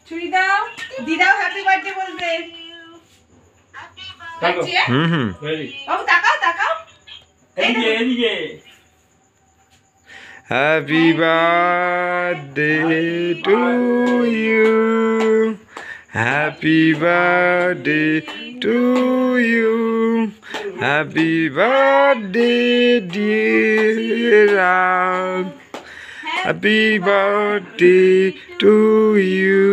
ছুরি দাও, দিদাও happy birthday বলবে। বাবু তাকাও তাকাও, এদিকে happy birthday to you, happy birthday to you, happy birthday dear, happy birthday to you.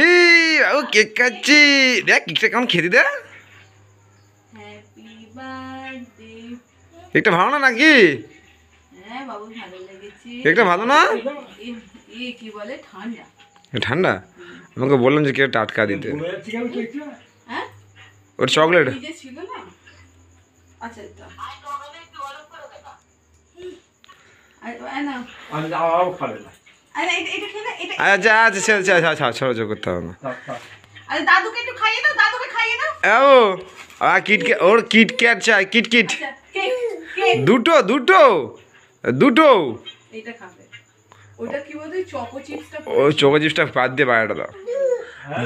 এই ও কেক খাচ্ছি, দেখ কেকটা কেমন খেতে দে। Happy birthday. কেকটা ভালো না নাকি? হ্যাঁ বাবু ভালো লেগেছে। কেকটা ভালো না? কি বলে ঠান্ডা? ঠান্ডা? আমাকে বললাম যে কেকটা টাটকা দিতে। হ্যাঁ ওর চকলেট যে ছিল না। আচ্ছা এটা আচ্ছা আচ্ছা ছাড়া করতে হবে না। দাদুকে একটু খাইয়ে দাও, দাদুকে খাইয়ে দাও। ও কিটক্যাট, ওর কিটক্যাট চাই, কিটকিট দুটো দুটো দুটো। এটা খাবে। ওটা কি বলতো চকো চিপসটা? ওই চকো চিপসটা বাদ দিয়ে বাইরেটা দাও।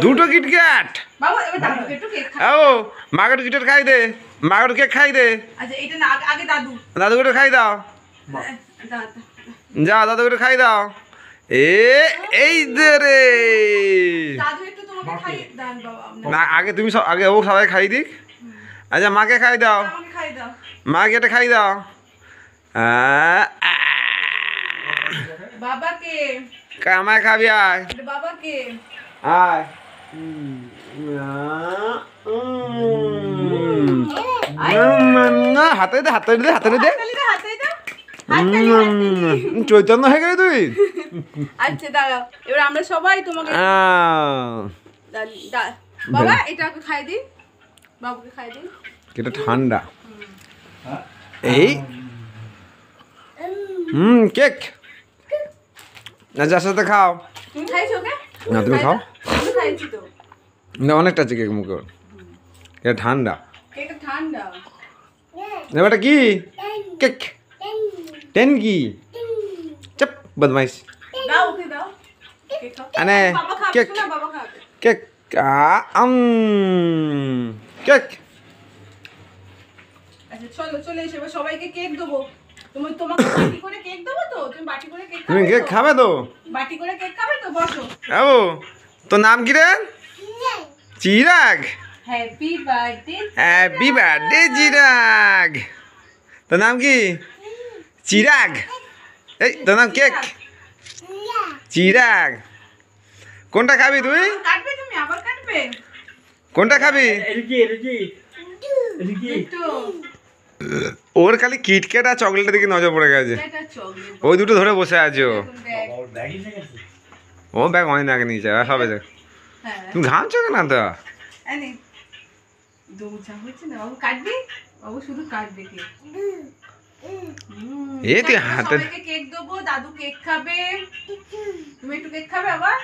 দুটো কিটক্যাট। বাবা এবার দাদুকে একটু কেক খাইয়ে ও মাকে একটু কিটক্যাট খাই দে, মাকে একটু কেক খাই দে। আচ্ছা এটা না আগে দাদু। দাদুকে একটু খাই দাও, যা দাদুকে একটু খাই দাও। এই দে রে। দাদু একটু তোমাকে খাইয়ে দাও বাবা। না আগে তুমি সব, আগে ও সবাই খাই দিক। আচ্ছা মাকে খাই দাও, আমাকে খাইয়ে দাও। মাকে এটা খাই দাও। বাবাকে। আমায় খাবি আয়, এটা বাবাকে। আয়। হাতে দে, হাতে দে, হাতে দে। হাততালি দাও, হাততালি দাও। চৈতন্য হয়ে গেলি তুই। আচ্ছা দাঁড়াও, এবার আমরা সবাই তোমাকে বাবা এটা ওকে খাই দিন, বাবুকে খাই দিন। এটা ঠান্ডা। এই কেক না, যার সাথে খাও। তুমি খাইছো ওকে? না তুমি খাও আমি খাইছি তো। না, অনেকটা আছে কেক মুখে। এটা ঠান্ডা। কেকটা ঠান্ডা। এটা কি কেক? টেন কি? চপ বদমাইশ। দাও ওকে দাও। কেক খাও। আনে বাবা খাবে কেক না, বাবা খাবে। Cake cake. আচ্ছা চলো চলে এসো, এবার সবাইকে কেক দেবো। তোমাকে বাটি করে কেক দেবো তো? তুমি বাটি করে কেক তুমি খাবে? কেক খাবে তো? বাটি করে কেক খাবে তো? বসো। ও তোর নাম কি রে? Chirag. Happy birthday. Happy birthday Chirag. তোর নাম কি? চিরাগ। এই তোর নাম কেক? চিরাগ। কোনটা খাবি তুই? কাটবে তুমি? আবার কাটবে? কোনটা খাবি? একটু ওর খালি কিটক্যাট আর চকলেটের দিকে নজর পড়ে গেছে। এটা চকলেট। ওই দুটো ধরে বসে আছে ও। দেখ। ও ব্যাগ অনেক আগে নিয়েছে, সবে দেখ। হ্যাঁ তুমি ঘামছো কেন তো? আরে দৌড়া হচ্ছে না বাবু, কাটবি? বাবু শুধু কাটবে কেক। এই তুই হাতে সবাইকে কেক দেবো, দাদু কেক খাবে। তুমি একটু কেক খাবে আবার?